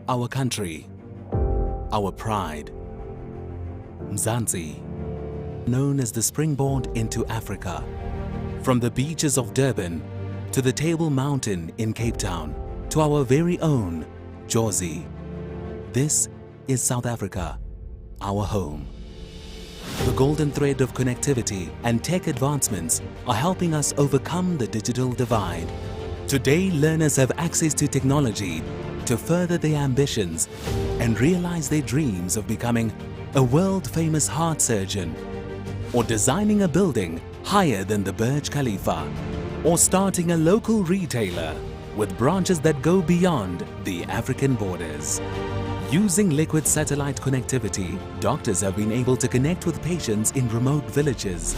Our country, our pride. Mzansi, known as the springboard into Africa. From the beaches of Durban to the Table Mountain in Cape Town to our very own Jozi. This is South Africa, our home. The golden thread of connectivity and tech advancements are helping us overcome the digital divide. Today, learners have access to technology to further their ambitions and realize their dreams of becoming a world-famous heart surgeon, or designing a building higher than the Burj Khalifa, or starting a local retailer with branches that go beyond the African borders. Using liquid satellite connectivity, doctors have been able to connect with patients in remote villages.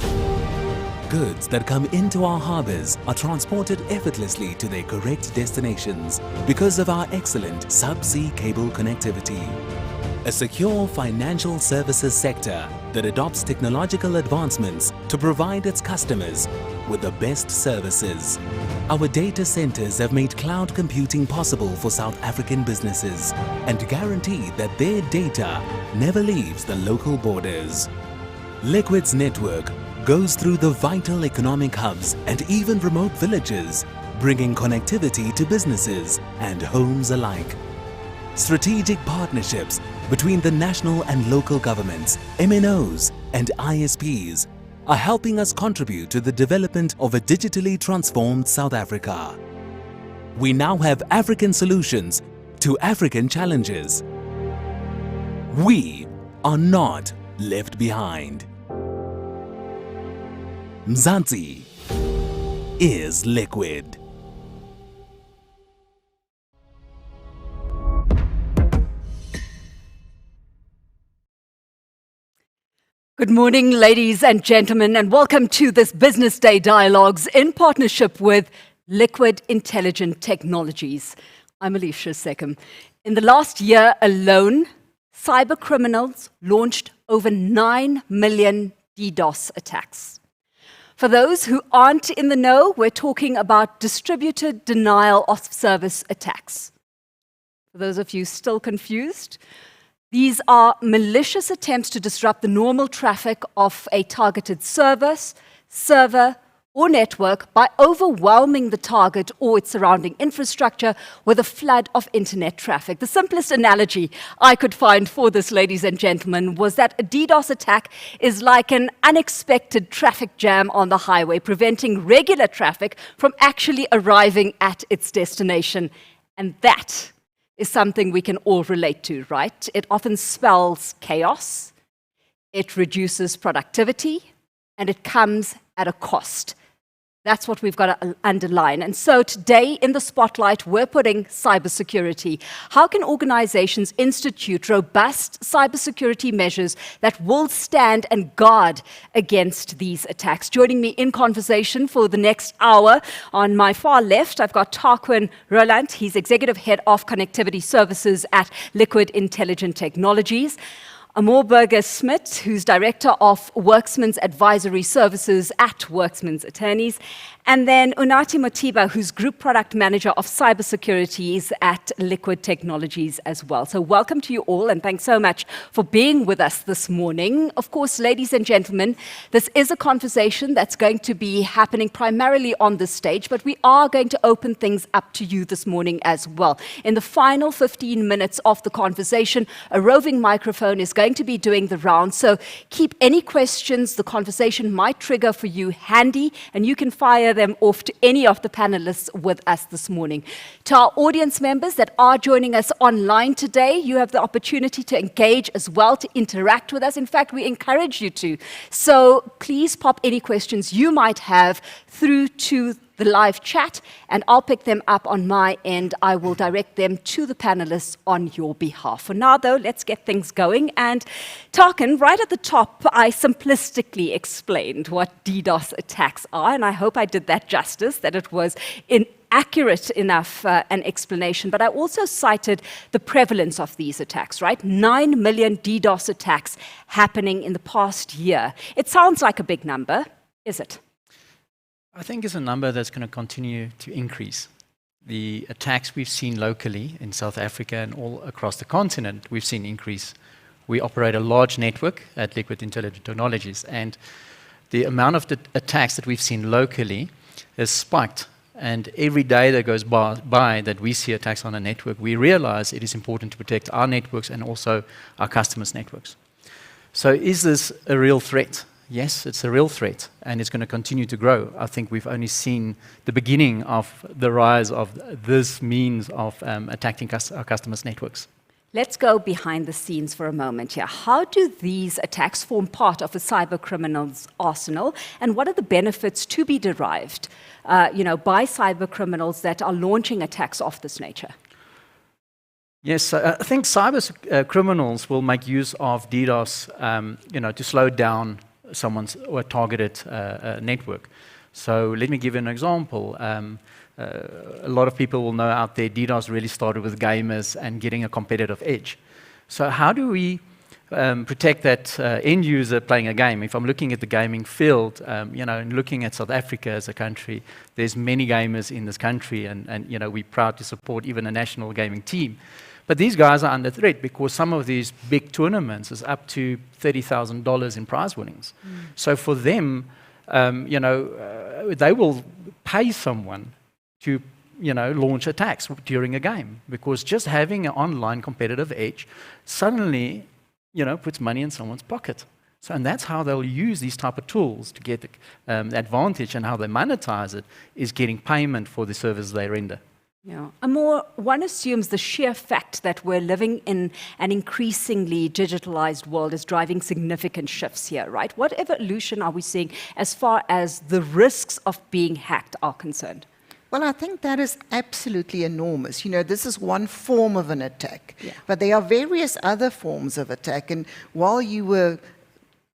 Goods that come into our harbors are transported effortlessly to their correct destinations because of our excellent subsea cable connectivity. A secure financial services sector that adopts technological advancements to provide its customers with the best services. Our data centers have made cloud computing possible for South African businesses and guarantee that their data never leaves the local borders. Liquid's network goes through the vital economic hubs and even remote villages, bringing connectivity to businesses and homes alike. Strategic partnerships between the national and local governments, MNOs and ISPs are helping us contribute to the development of a digitally transformed South Africa. We now have African solutions to African challenges. We are not left behind. Mzansi is liquid. Good morning, ladies and gentlemen, and welcome to this Business Day Dialogues in partnership with Liquid Intelligent Technologies. I'm Alicia Seckham. In the last year alone, cyber criminals launched over 9 million DDoS attacks. For those who aren't in the know, we're talking about distributed denial of service attacks. For those of you still confused, these are malicious attempts to disrupt the normal traffic of a targeted service, server, or network by overwhelming the target or its surrounding infrastructure with a flood of internet traffic. The simplest analogy I could find for this, ladies and gentlemen, was that a DDoS attack is like an unexpected traffic jam on the highway, preventing regular traffic from actually arriving at its destination. And that is something we can all relate to, right? It often spells chaos, it reduces productivity, and it comes at a cost. That's what we've got to underline. And so today in the spotlight, we're putting cybersecurity. How can organizations institute robust cybersecurity measures that will stand and guard against these attacks? Joining me in conversation for the next hour, on my far left, I've got Tarquin Roland. He's Executive Head of Connectivity Services at Liquid Intelligent Technologies. Amor Burger-Smith, who's Director of Worksman's Advisory Services at Worksman's Attorneys, and then Unati Motiba, who's Group Product Manager of Cybersecurity at Liquid Technologies as well. So welcome to you all, and thanks so much for being with us this morning. Of course, ladies and gentlemen, this is a conversation that's going to be happening primarily on this stage, but we are going to open things up to you this morning as well. In the final 15 minutes of the conversation, a roving microphone is going to be doing the round, so keep any questions the conversation might trigger for you handy, and you can fire them off to any of the panelists with us this morning. To our audience members that are joining us online today, you have the opportunity to engage as well, to interact with us. In fact, we encourage you to. So please pop any questions you might have through to the live chat, and I'll pick them up on my end. I will direct them to the panelists on your behalf. For now, though, let's get things going. And Tarquin, right at the top, I simplistically explained what DDoS attacks are, and I hope I did that justice, that it was accurate enough an explanation, but I also cited the prevalence of these attacks, right? 9 million DDoS attacks happening in the past year. It sounds like a big number, is it? I think it's a number that's going to continue to increase. the attacks we've seen locally in South Africa and all across the continent, we've seen increase. We operate a large network at Liquid Intelligent Technologies, and the amount of the attacks that we've seen locally has spiked. And every day that goes by that we see attacks on a network, we realize it is important to protect our networks and also our customers' networks. So is this a real threat? Yes, it's a real threat, and it's going to continue to grow. I think we've only seen the beginning of the rise of this means of attacking our customers' networks. Let's go behind the scenes for a moment here. How do these attacks form part of a cyber criminal's arsenal, and what are the benefits to be derived by cyber criminals that are launching attacks of this nature? Yes, I think cyber criminals will make use of DDoS to slow down someone's or targeted network. So let me give you an example. A lot of people will know out there DDoS really started with gamers and getting a competitive edge. So how do we protect that end user playing a game? If I'm looking at the gaming field, and looking at South Africa as a country, there's many gamers in this country, and we're proud to support even a national gaming team. But these guys are under threat because some of these big tournaments is up to $30,000 in prize winnings. So for them, they will pay someone to launch attacks during a game, because just having an online competitive edge suddenly puts money in someone's pocket. So, and that's how they'll use these type of tools to get advantage, and how they monetize it is getting payment for the services they render. Yeah. One assumes the sheer fact that we're living in an increasingly digitalized world is driving significant shifts here, right? What evolution are we seeing as far as the risks of being hacked are concerned? Well, I think that is absolutely enormous. This is one form of an attack, but there are various other forms of attack. And while you were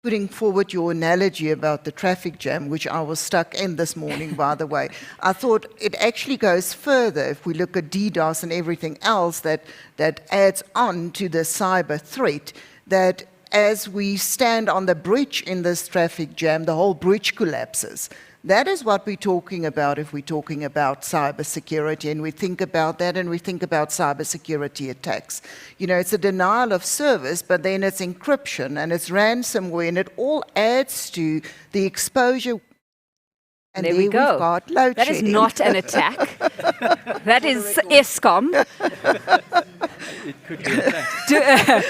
putting forward your analogy about the traffic jam, which I was stuck in this morning, by the way, I thought it actually goes further. If we look at DDoS and everything else that adds on to the cyber threat, that as we stand on the bridge in this traffic jam, the whole bridge collapses. That is what we're talking about if we're talking about cybersecurity, and we think about that, and we think about cybersecurity attacks. It's a denial of service, but then it's encryption and it's ransomware, and it all adds to the exposure. And there we go. We've got load that shedding. Is not an attack. That is ESCOM. It could be an attack.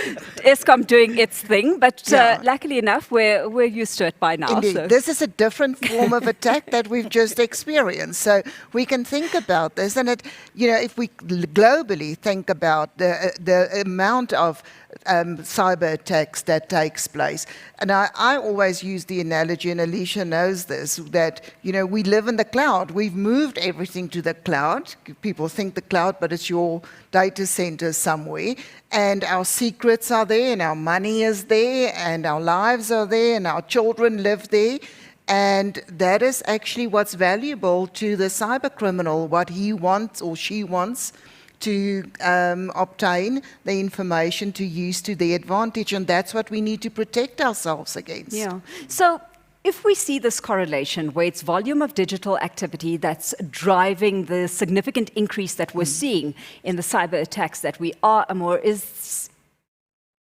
ESCOM doing its thing, but luckily enough, we're used to it by now. Indeed. So. This is a different form of attack that we've just experienced. So we can think about this, and if we globally think about the amount of cyber attacks that takes place. And I always use the analogy, and Alicia knows this, that we live in the cloud. We've moved everything to the cloud. People think the cloud, but it's your data center somewhere. And our secrets are there, and our money is there, and our lives are there, and our children live there. And that is actually what's valuable to the cyber criminal, what he wants or she wants to obtain the information to use to their advantage, and that's what we need to protect ourselves against. Yeah. So if we see this correlation where it's volume of digital activity that's driving the significant increase that we're seeing in the cyber attacks that we are, Amor,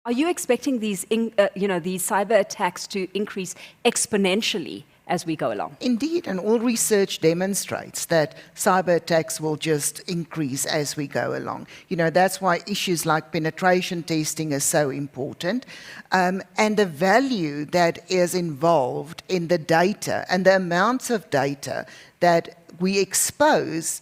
are you expecting these cyber attacks to increase exponentially as we go along? Indeed, and all research demonstrates that cyber attacks will just increase as we go along. That's why issues like penetration testing is so important, and the value that is involved in the data and the amounts of data that we expose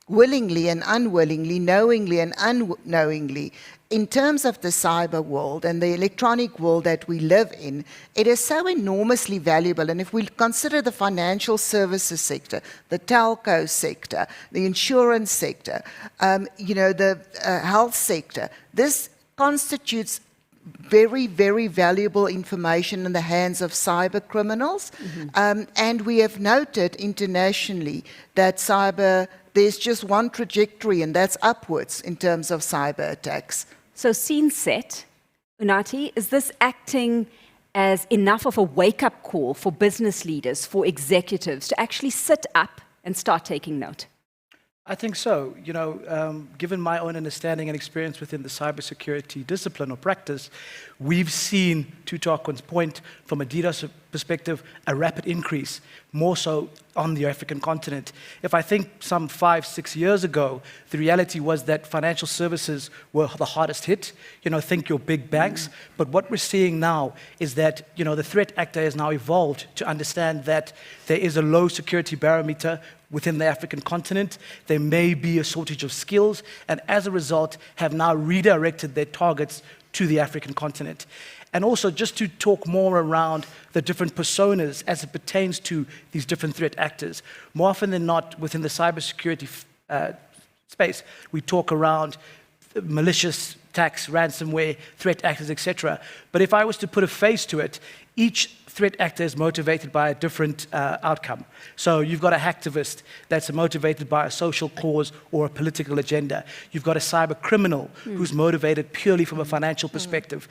willingly and unwillingly, knowingly and unknowingly. In terms of the cyber world and the electronic world that we live in, it is so enormously valuable. And if we consider the financial services sector, the telco sector, the insurance sector, the health sector, this constitutes very, very valuable information in the hands of cyber criminals. And we have noted internationally that there's just one trajectory, and that's upwards in terms of cyber attacks. So scene set, Unati, is this acting as enough of a wake-up call for business leaders, for executives to actually sit up and start taking note? I think so. Given my own understanding and experience within the cybersecurity discipline or practice, we've seen, to Tarquin's point, from a DDoS perspective, a rapid increase, more so on the African continent. If I think some 5-6 years ago, the reality was that financial services were the hardest hit. Think your big banks. But what we're seeing now is that, the threat actor has now evolved to understand that there is a low security barometer within the African continent. There may be a shortage of skills, and as a result, have now redirected their targets to the African continent. And also, just to talk more around the different personas as it pertains to these different threat actors. More often than not, within the cybersecurity space, we talk around malicious attacks, ransomware, threat actors, etc. But if I was to put a face to it, each threat actor is motivated by a different outcome. So you've got a hacktivist that's motivated by a social cause or a political agenda. You've got a cyber criminal who's motivated purely from a financial perspective.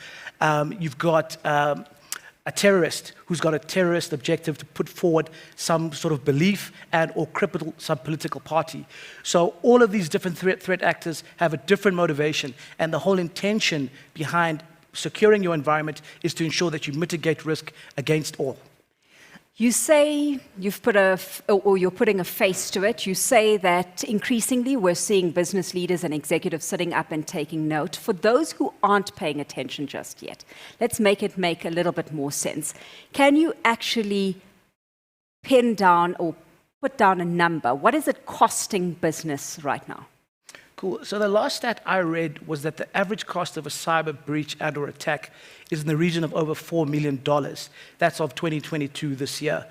You've got a terrorist who's got a terrorist objective to put forward some sort of belief and or cripple some political party. So all of these different threat actors have a different motivation, and the whole intention behind securing your environment is to ensure that you mitigate risk against all. You say you're putting a face to it. You say that increasingly we're seeing business leaders and executives sitting up and taking note. For those who aren't paying attention just yet, let's make it make a little bit more sense. Can you actually pin down or put down a number? What is it costing business right now? Cool. So the last stat I read was that the average cost of a cyber breach and or attack is in the region of over $4 million. That's of 2022 this year.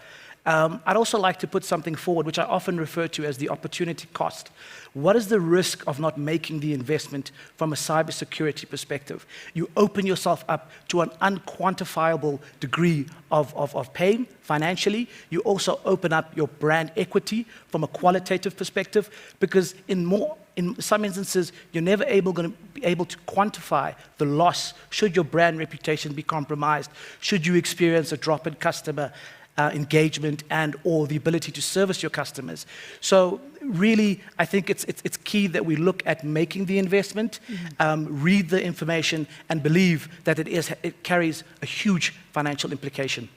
I'd also like to put something forward, which I often refer to as the opportunity cost. What is the risk of not making the investment from a cybersecurity perspective? You open yourself up to an unquantifiable degree of pain financially. You also open up your brand equity from a qualitative perspective, because in some instances, you're never going to be able to quantify the loss should your brand reputation be compromised, should you experience a drop in customer engagement and or the ability to service your customers. So really, I think it's key that we look at making the investment, read the information, and believe that it carries a huge financial implication.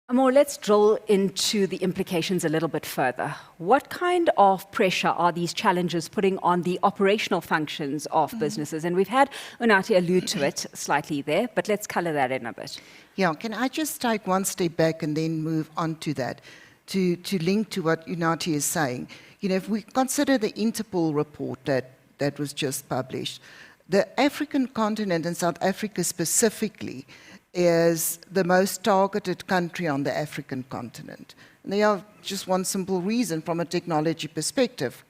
Amor, let's drill into the implications a little bit further. What kind of pressure are these challenges putting on the operational functions of businesses? And we've had Unati allude to it slightly there, but let's color that in a bit. Yeah, can I just take one step back and then move on to that, to link to what Unati is saying? If we consider the Interpol report that was just published, the African continent, and South Africa specifically, is the most targeted country on the African continent. And they are just one simple reason from a technology perspective.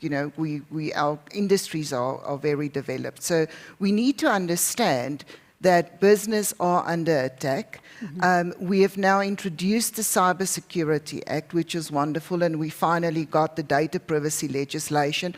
Our industries are very developed. So we need to understand that business are under attack. We have now introduced the Cybersecurity Act, which is wonderful, and we finally got the data privacy legislation,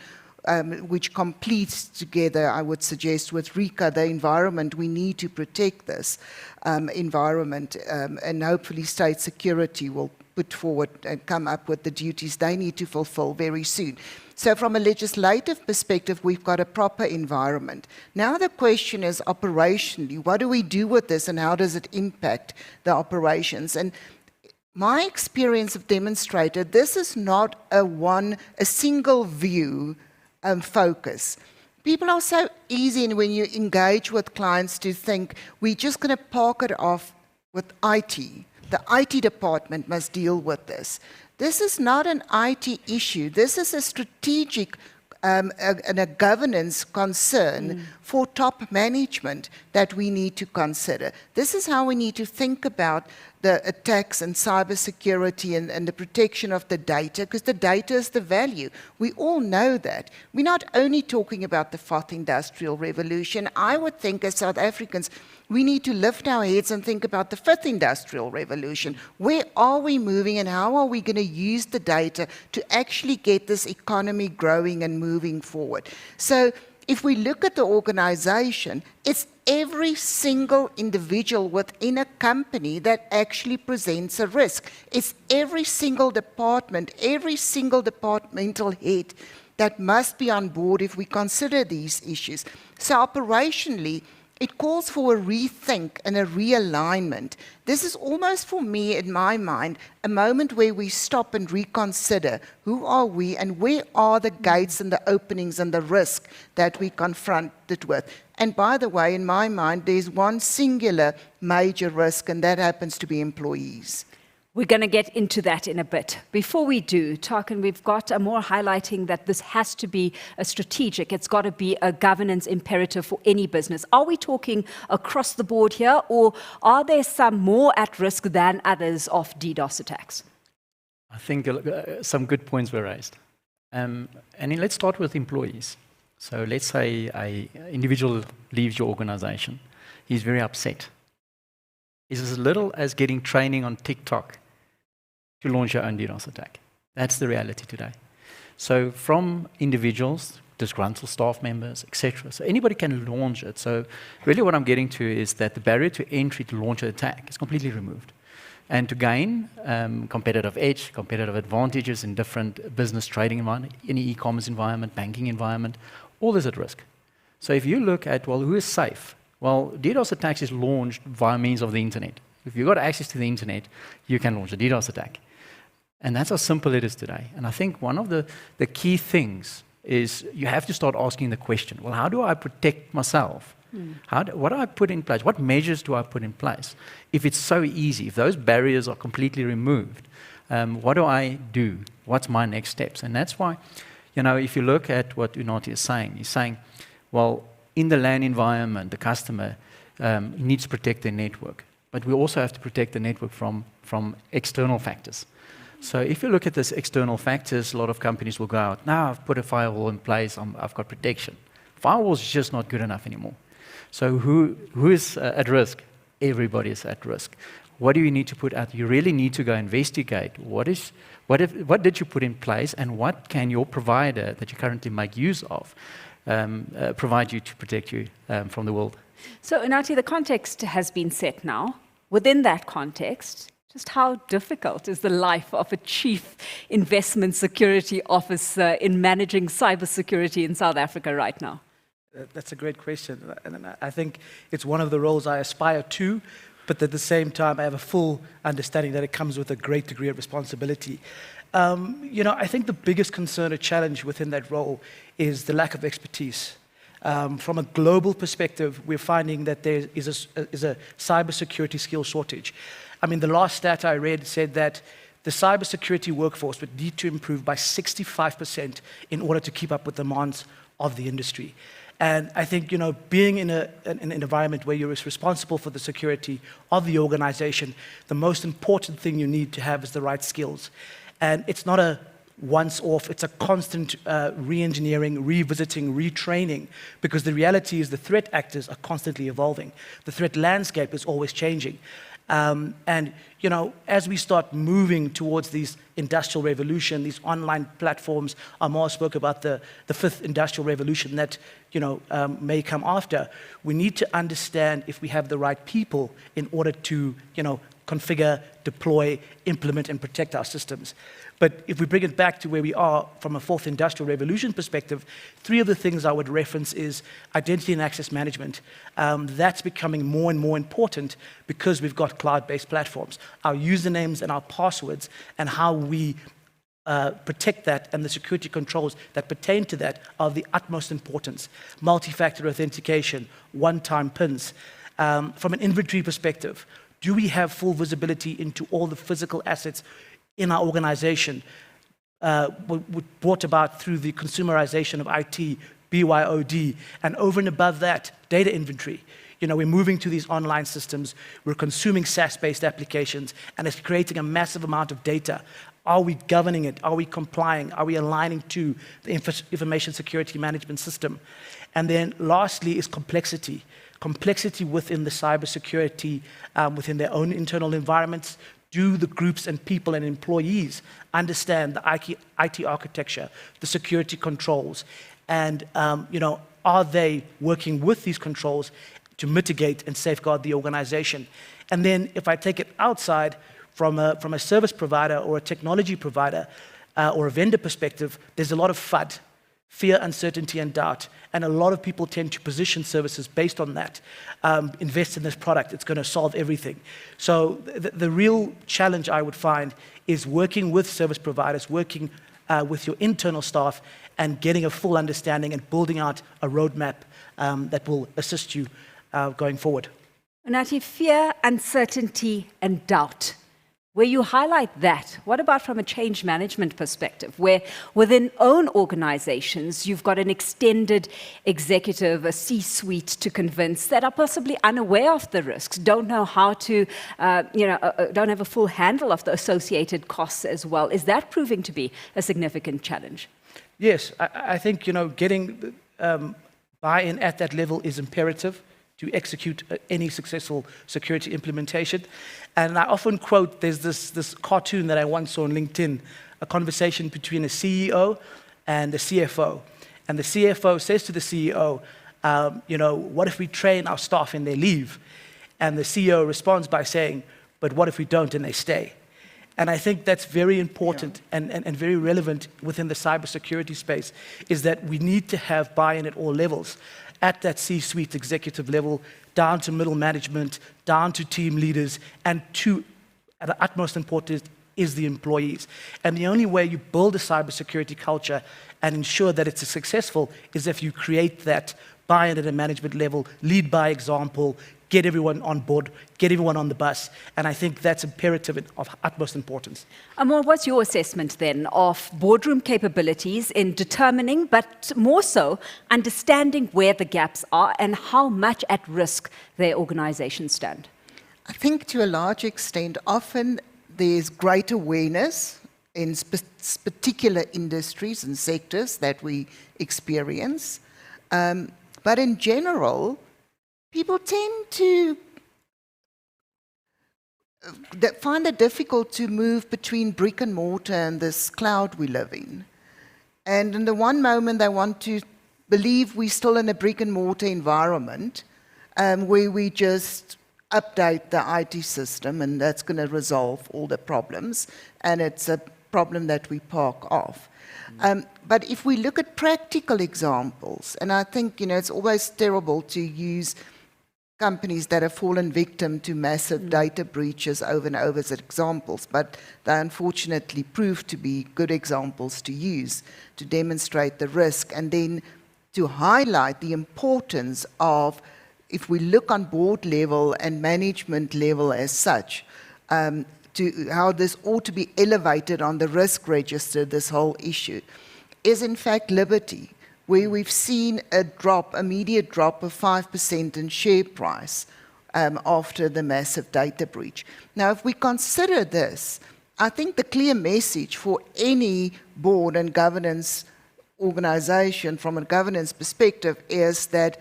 which completes together, I would suggest, with RICA, the environment. We need to protect this environment, and hopefully state security will put forward and come up with the duties they need to fulfill very soon. So from a legislative perspective, we've got a proper environment. Now the question is operationally, what do we do with this and how does it impact the operations? And my experience have demonstrated this is not a single view focus. People are so easy, and when you engage with clients, to think we're just going to park it off with IT. The IT department must deal with this. This is not an IT issue. This is a strategic and a governance concern for top management that we need to consider. This is how we need to think about the attacks and cybersecurity and the protection of the data, because the data is the value. We all know that. We're not only talking about the fourth industrial revolution. I would think as South Africans, we need to lift our heads and think about the fifth industrial revolution. Where are we moving and how are we going to use the data to actually get this economy growing and moving forward? So if we look at the organization, it's every single individual within a company that actually presents a risk. It's every single department, every single departmental head that must be on board if we consider these issues. So operationally, it calls for a rethink and a realignment. This is almost, for me, in my mind, a moment where we stop and reconsider who are we and where are the gates and the openings and the risk that we confronted with. And by the way, in my mind, there's one singular major risk, and that happens to be employees. We're going to get into that in a bit. Before we do, Tarkan, we've got a more highlighting that this has to be a strategic, it's got to be a governance imperative for any business. Are we talking across the board here, or are there some more at risk than others of DDoS attacks? I think some good points were raised. And let's start with employees. So let's say an individual leaves your organization. He's very upset. It's as little as getting training on TikTok to launch your own DDoS attack. That's the reality today. So from individuals, disgruntled staff members, etc. So anybody can launch it. So really what I'm getting to is that the barrier to entry to launch an attack is completely removed. And to gain competitive edge, competitive advantages in different business trading environment, any e-commerce environment, banking environment, all is at risk. So if you look at, well, who is safe? Well, DDoS attacks is launched via means of the internet. If you've got access to the internet, you can launch a DDoS attack. And that's how simple it is today. And I think one of the key things is you have to start asking the question, well, how do I protect myself? What do I put in place? What measures do I put in place? If it's so easy, if those barriers are completely removed, what do I do? What's my next steps? And that's why, if you look at what Unati is saying, he's saying, well, in the LAN environment, the customer needs to protect their network. But we also have to protect the network from external factors. So if you look at these external factors, a lot of companies will go out, now I've put a firewall in place, I've got protection. Firewall is just not good enough anymore. So who is at risk? Everybody is at risk. What do you need to put out? You really need to go investigate what did you put in place, and what can your provider that you currently make use of provide you to protect you from the world. So, Unati, the context has been set now. Within that context, just how difficult is the life of a chief investment security officer in managing cybersecurity in South Africa right now? That's a great question. And I think it's one of the roles I aspire to, but at the same time, I have a full understanding that it comes with a great degree of responsibility. I think the biggest concern or challenge within that role is the lack of expertise. From a global perspective, we're finding that there is a cybersecurity skill shortage. I mean, the last stat I read said that the cybersecurity workforce would need to improve by 65% in order to keep up with the demands of the industry. And I think, being in an environment where you're responsible for the security of the organization, the most important thing you need to have is the right skills. And it's not a once-off, it's a constant re-engineering, revisiting, retraining, because the reality is the threat actors are constantly evolving. The threat landscape is always changing. As we start moving towards these industrial revolution, these online platforms, Amar spoke about the fifth industrial revolution that, may come after. We need to understand if we have the right people in order to, configure, deploy, implement, and protect our systems. But if we bring it back to where we are from a fourth industrial revolution perspective, three of the things I would reference is identity and access management. That's becoming more and more important because we've got cloud-based platforms. Our usernames and our passwords and how we protect that and the security controls that pertain to that are of the utmost importance. Multi-factor authentication, one-time PINs. From an inventory perspective, do we have full visibility into all the physical assets in our organization, brought about through the consumerization of IT, BYOD, and over and above that, data inventory. We're moving to these online systems, we're consuming SaaS-based applications, and it's creating a massive amount of data. Are we governing it? Are we complying? Are we aligning to the information security management system? And then lastly is complexity. Complexity within the cybersecurity, within their own internal environments. Do the groups and people and employees understand the IT architecture, the security controls, and are they working with these controls to mitigate and safeguard the organization? And then if I take it outside from a service provider or a technology provider or a vendor perspective, there's a lot of FUD. fear, uncertainty, and doubt. And a lot of people tend to position services based on that. Invest in this product, it's going to solve everything. So the real challenge I would find is working with service providers, working with your internal staff, and getting a full understanding and building out a roadmap that will assist you going forward. Unati, fear, uncertainty, and doubt. Where you highlight that, what about from a change management perspective, where within own organizations, you've got an extended executive, a C-suite to convince that are possibly unaware of the risks, don't know how to, don't have a full handle of the associated costs as well. Is that proving to be a significant challenge? Yes, I think, getting buy-in at that level is imperative to execute any successful security implementation. And I often quote, there's this cartoon that I once saw on LinkedIn, a conversation between a CEO and a CFO. And the CFO says to the CEO, what if we train our staff in their leave? And the CEO responds by saying, but what if we don't and they stay? And I think that's very important and very relevant within the cybersecurity space, is that we need to have buy-in at all levels, at that C-suite executive level, down to middle management, down to team leaders, and at the utmost importance is the employees. And the only way you build a cybersecurity culture and ensure that it's successful is if you create that buy-in at a management level, lead by example, get everyone on board, get everyone on the bus. And I think that's imperative and of utmost importance. Amor, what's your assessment then of boardroom capabilities in determining, but more so, understanding where the gaps are and how much at risk their organizations stand? I think to a large extent, often there's great awareness in particular industries and sectors that we experience. But in general, people tend to find it difficult to move between brick and mortar and this cloud we live in. And in the one moment, they want to believe we're still in a brick and mortar environment where we just update the IT system and that's going to resolve all the problems. And it's a problem that we park off. But if we look at practical examples, and I think, it's always terrible to use companies that have fallen victim to massive data breaches over and over as examples, but they unfortunately prove to be good examples to use to demonstrate the risk and then to highlight the importance of, if we look on board level and management level as such, to how this ought to be elevated on the risk register, this whole issue, is in fact Liberty, where we've seen a immediate drop of 5% in share price after the massive data breach. Now, if we consider this, I think the clear message for any board and governance organization from a governance perspective is that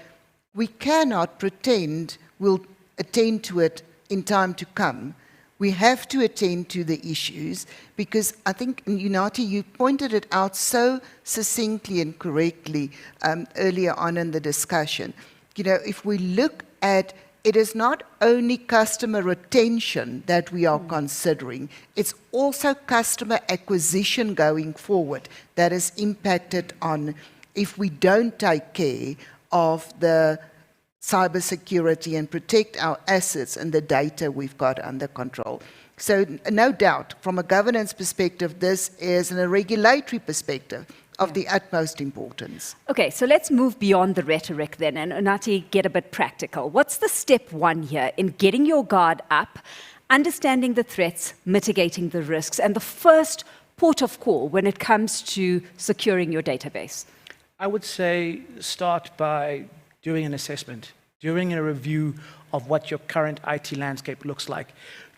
we cannot pretend we'll attend to it in time to come. We have to attend to the issues because I think, Unati, you pointed it out so succinctly and correctly earlier on in the discussion. If we look at it, is not only customer retention that we are considering, it's also customer acquisition going forward that is impacted on if we don't take care of the cybersecurity and protect our assets and the data we've got under control. So no doubt, from a governance perspective, this is, in a regulatory perspective, of the utmost importance. Okay, so let's move beyond the rhetoric then, and Unati, get a bit practical. What's the step one here in getting your guard up, understanding the threats, mitigating the risks, and the first port of call when it comes to securing your database? I would say start by doing an assessment, doing a review of what your current IT landscape looks like.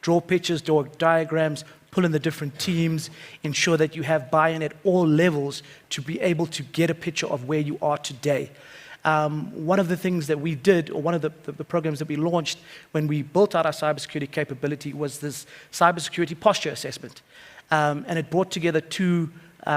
Draw pictures, draw diagrams, pull in the different teams, ensure that you have buy-in at all levels to be able to get a picture of where you are today. One of the things that we did, or one of the programs that we launched when we built out our cybersecurity capability, was this cybersecurity posture assessment. And it brought together two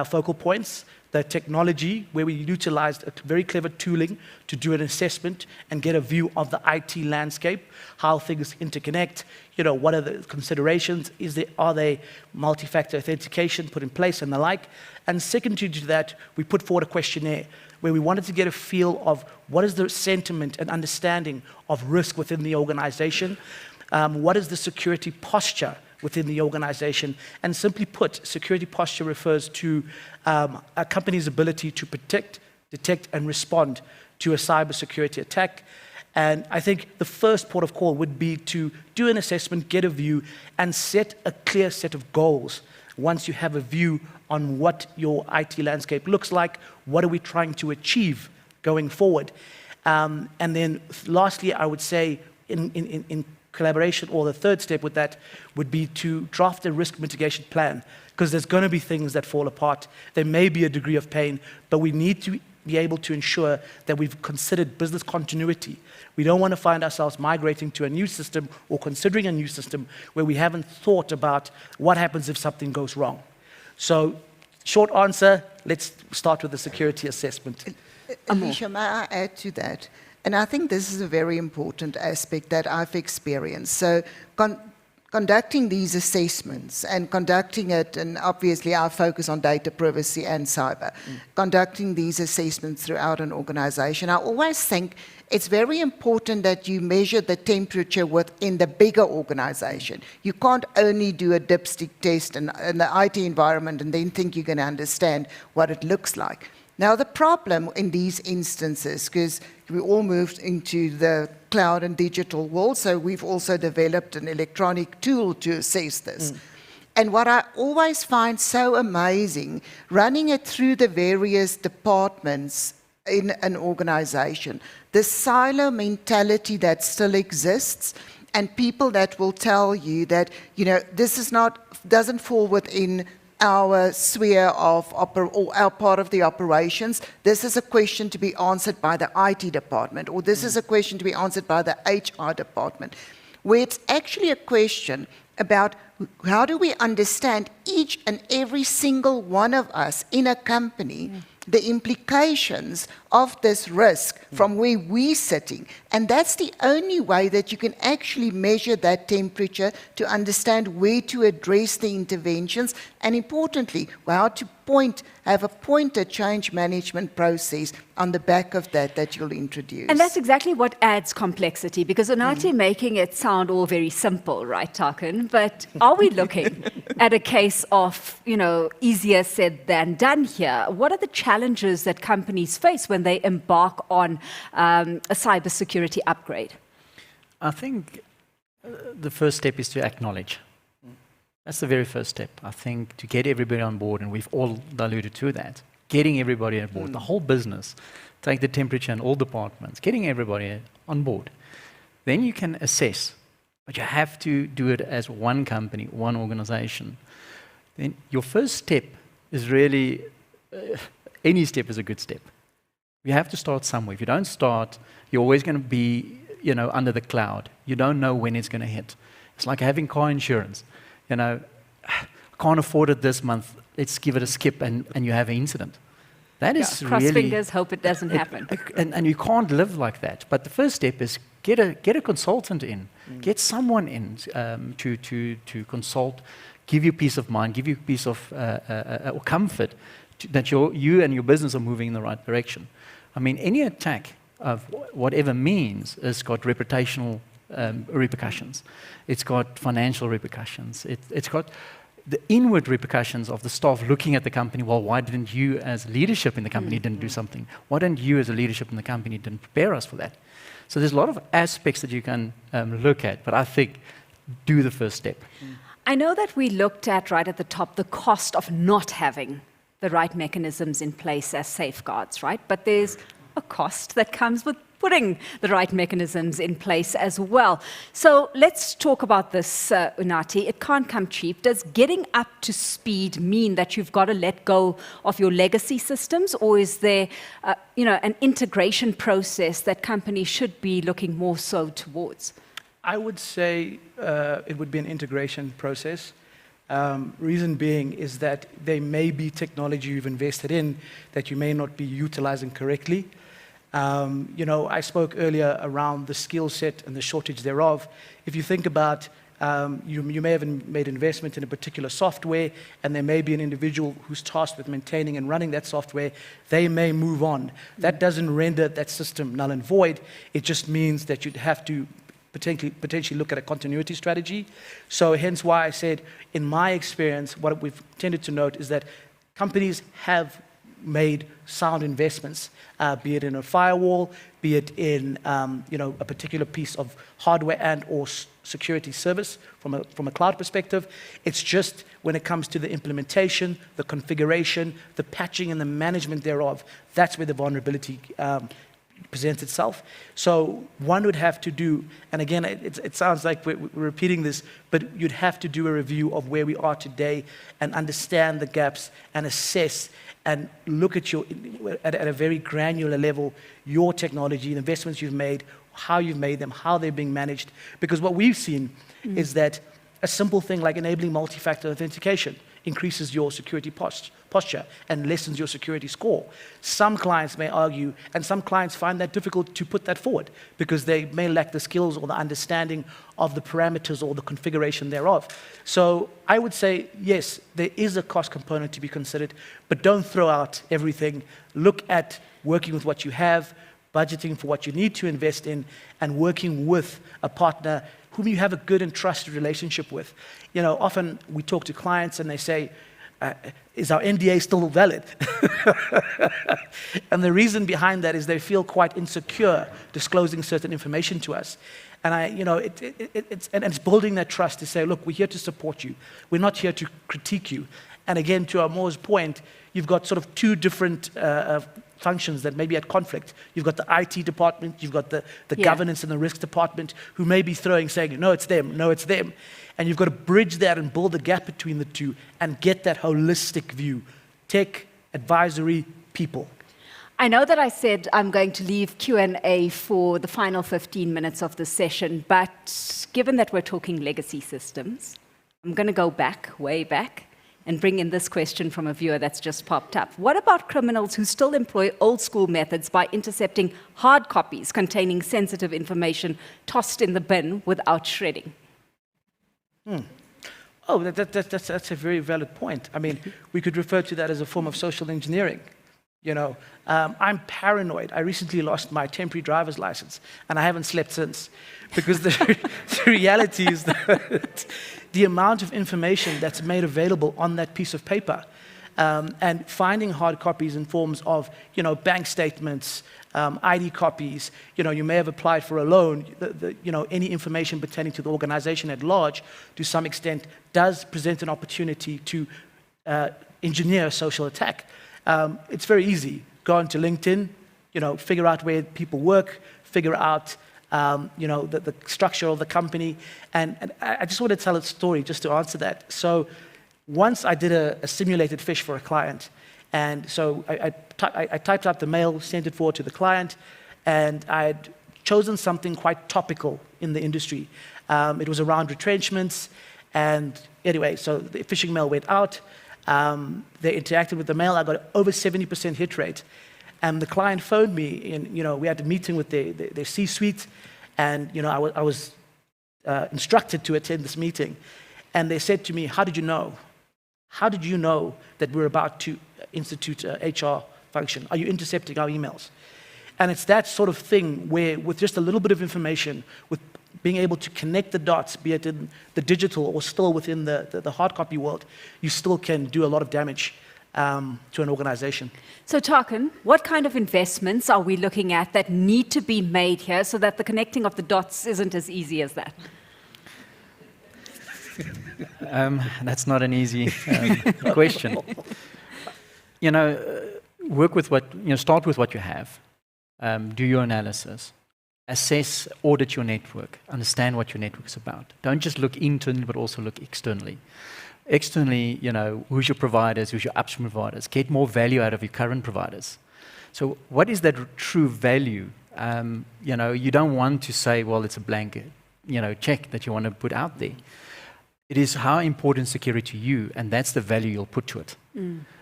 focal points. the technology where we utilized a very clever tooling to do an assessment and get a view of the IT landscape, how things interconnect, what are the considerations, are they multi-factor authentication put in place and the like. And secondary to that, we put forward a questionnaire where we wanted to get a feel of what is the sentiment and understanding of risk within the organization, what is the security posture within the organization. And simply put, security posture refers to a company's ability to protect, detect, and respond to a cybersecurity attack. And I think the first port of call would be to do an assessment, get a view, and set a clear set of goals. Once you have a view on what your IT landscape looks like, what are we trying to achieve going forward? And then lastly, I would say in collaboration, or the third step with that would be to draft a risk mitigation plan, because there's going to be things that fall apart. There may be a degree of pain, but we need to be able to ensure that we've considered business continuity. We don't want to find ourselves migrating to a new system or considering a new system where we haven't thought about what happens if something goes wrong. So, short answer, let's start with the security assessment. Alicia, may I add to that? And I think this is a very important aspect that I've experienced. So conducting these assessments and conducting it, and obviously I focus on data privacy and cyber, conducting these assessments throughout an organization, I always think it's very important that you measure the temperature within the bigger organization. You can't only do a dipstick test in the IT environment and then think you're going to understand what it looks like. Now, the problem in these instances, because we all moved into the cloud and digital world, so we've also developed an electronic tool to assess this. And what I always find so amazing, running it through the various departments in an organization, the silo mentality that still exists, and people that will tell you that, this doesn't fall within our sphere of or our part of the operations. This is a question to be answered by the IT department, or this is a question to be answered by the HR department, where it's actually a question about how do we understand each and every single one of us in a company, the implications of this risk from where we're sitting. And that's the only way that you can actually measure that temperature to understand where to address the interventions, and importantly, how to have a pointed change management process on the back of that you'll introduce. And that's exactly what adds complexity, because Unati making it sound all very simple, right, Tarkan? But are we looking at a case of, easier said than done here? What are the challenges that companies face when they embark on a cybersecurity upgrade? I think the first step is to acknowledge. That's the very first step, I think, to get everybody on board, and we've all alluded to that. Getting everybody on board, the whole business, take the temperature in all departments, getting everybody on board. Then you can assess, but you have to do it as one company, one organization. Then your first step is really, any step is a good step. You have to start somewhere. If you don't start, you're always going to be, under the cloud. You don't know when it's going to hit. It's like having car insurance. I can't afford it this month, let's give it a skip, and you have an incident. That is cross really... fingers, hope it doesn't happen. And you can't live like that. But the first step is get a consultant in, get someone in to consult, give you peace of mind, give you peace of or comfort that you and your business are moving in the right direction. I mean, any attack of whatever means has got reputational repercussions. It's got financial repercussions. It's got the inward repercussions of the staff looking at the company. Well, why didn't you as leadership in the company didn't do something? Why didn't you as a leadership in the company didn't prepare us for that? So there's a lot of aspects that you can look at, but I think do the first step. I know that we looked at, right at the top, the cost of not having the right mechanisms in place as safeguards, right? But there's a cost that comes with putting the right mechanisms in place as well. So let's talk about this, Unati. It can't come cheap. Does getting up to speed mean that you've got to let go of your legacy systems, or is there, an integration process that companies should be looking more so towards? I would say it would be an integration process. Reason being is that there may be technology you've invested in that you may not be utilizing correctly. I spoke earlier around the skill set and the shortage thereof. If you think about you may have made investment in a particular software, and there may be an individual who's tasked with maintaining and running that software. They may move on. That doesn't render that system null and void. It just means that you'd have to potentially look at a continuity strategy. So hence why I said, in my experience, what we've tended to note is that companies have made sound investments, be it in a firewall, be it in a particular piece of hardware and or security service from a cloud perspective. It's just when it comes to the implementation, the configuration, the patching and the management thereof, that's where the vulnerability presents itself. So one would have to do, and again, it sounds like we're repeating this, but you'd have to do a review of where we are today and understand the gaps and assess and look at at a very granular level, your technology, the investments you've made, how you've made them, how they're being managed. Because what we've seen is that a simple thing like enabling multi-factor authentication increases your security posture and lessens your security score. Some clients may argue, and some clients find that difficult to put that forward because they may lack the skills or the understanding of the parameters or the configuration thereof. So I would say, yes, there is a cost component to be considered, but don't throw out everything. Look at working with what you have, budgeting for what you need to invest in, and working with a partner whom you have a good and trusted relationship with. Often we talk to clients and they say, is our NDA still valid? And the reason behind that is they feel quite insecure disclosing certain information to us. And it's building that trust to say, look, we're here to support you. We're not here to critique you. And again, to Amor's point, you've got sort of two different functions that may be at conflict. You've got the IT department, you've got the governance and the risk department who may be saying, no, it's them, no, it's them. And you've got to bridge that and build a gap between the two and get that holistic view. Tech, advisory, people. I know that I said I'm going to leave Q&A for the final 15 minutes of the session, but given that we're talking legacy systems, I'm going to go back, way back, and bring in this question from a viewer that's just popped up. What about criminals who still employ old school methods by intercepting hard copies containing sensitive information tossed in the bin without shredding? Oh, that's a very valid point. I mean, we could refer to that as a form of social engineering. I'm paranoid. I recently lost my temporary driver's license, and I haven't slept since. Because the reality is that the amount of information that's made available on that piece of paper, and finding hard copies in forms of, bank statements, ID copies, you may have applied for a loan, any information pertaining to the organization at large, to some extent, does present an opportunity to engineer a social attack. It's very easy. Go onto LinkedIn, figure out where people work, figure out the structure of the company. And I just want to tell a story just to answer that. So once I did a simulated phish for a client. And so I typed out the mail, sent it forward to the client, and I'd chosen something quite topical in the industry. It was around retrenchments. And anyway, so the phishing mail went out. They interacted with the mail. I got over 70% hit rate. And the client phoned me, and we had a meeting with their C-suite, and I was instructed to attend this meeting. And they said to me, "How did you know? How did you know that we're about to institute a HR function? Are you intercepting our emails?" And it's that sort of thing where, with just a little bit of information, with being able to connect the dots, be it in the digital or still within the hard copy world, you still can do a lot of damage to an organization. So Tarkan, what kind of investments are we looking at that need to be made here so that the connecting of the dots isn't as easy as that? That's not an easy question. Work with start with what you have. Do your analysis. Assess, audit your network. Understand what your network is about. Don't just look internally, but also look externally. Externally, who's your providers, who's your upstream providers. Get more value out of your current providers. So what is that true value? You don't want to say, well, it's a blanket, check that you want to put out there. It is how important security to you, and that's the value you'll put to it.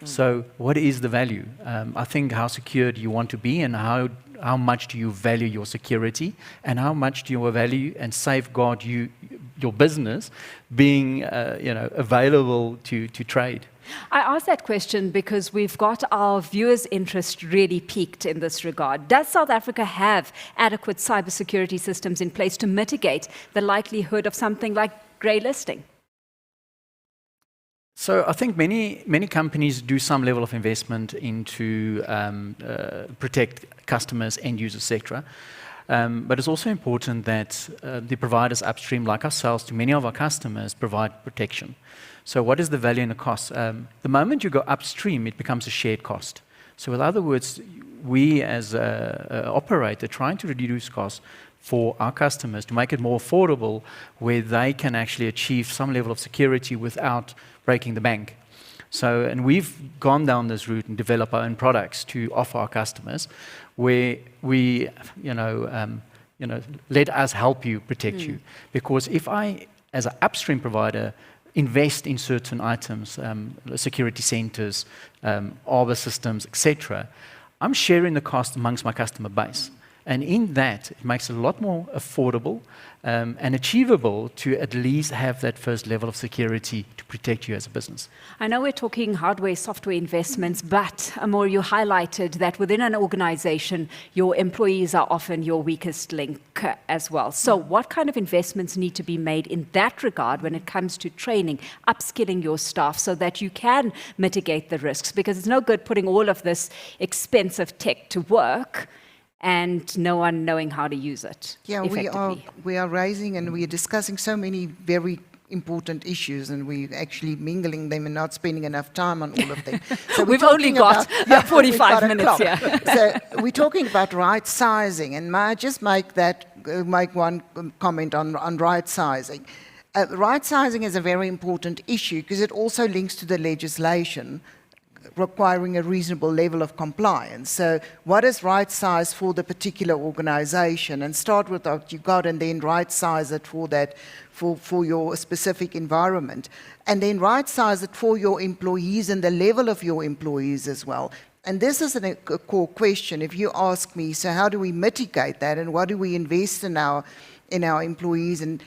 So what is the value? I think how secured you want to be, and how much do you value your security, and how much do you value and safeguard your business being available to trade. I ask that question because we've got our viewers' interest really piqued in this regard. Does South Africa have adequate cybersecurity systems in place to mitigate the likelihood of something like grey listing? So I think many companies do some level of investment into protect customers, end users, etc. But it's also important that the providers upstream, like ourselves, to many of our customers, provide protection. So what is the value and the cost? The moment you go upstream, it becomes a shared cost. So in other words, we as an operator trying to reduce costs for our customers to make it more affordable, where they can actually achieve some level of security without breaking the bank. So, and we've gone down this route and developed our own products to offer our customers, where we, let us help you, protect you. Because if I, as an upstream provider, invest in certain items, security centers, arbor systems, etc., I'm sharing the cost amongst my customer base. And in that, it makes it a lot more affordable and achievable to at least have that first level of security to protect you as a business. I know we're talking hardware, software investments, but Amor, you highlighted that within an organization, your employees are often your weakest link as well. So what kind of investments need to be made in that regard when it comes to training, upskilling your staff so that you can mitigate the risks? Because it's no good putting all of this expensive tech to work and no one knowing how to use it effectively. We are raising and we are discussing so many very important issues, and we're actually mingling them and not spending enough time on all of them. So we've only got 45 minutes here. So we're talking about right sizing, and may I just make one comment on right sizing. Right sizing is a very important issue because it also links to the legislation requiring a reasonable level of compliance. So what is right size for the particular organization? And start with what you got and then right size it for that, for your specific environment. And then right size it for your employees and the level of your employees as well. And this is a core question. If you ask me, so how do we mitigate that and what do we invest in our employees? And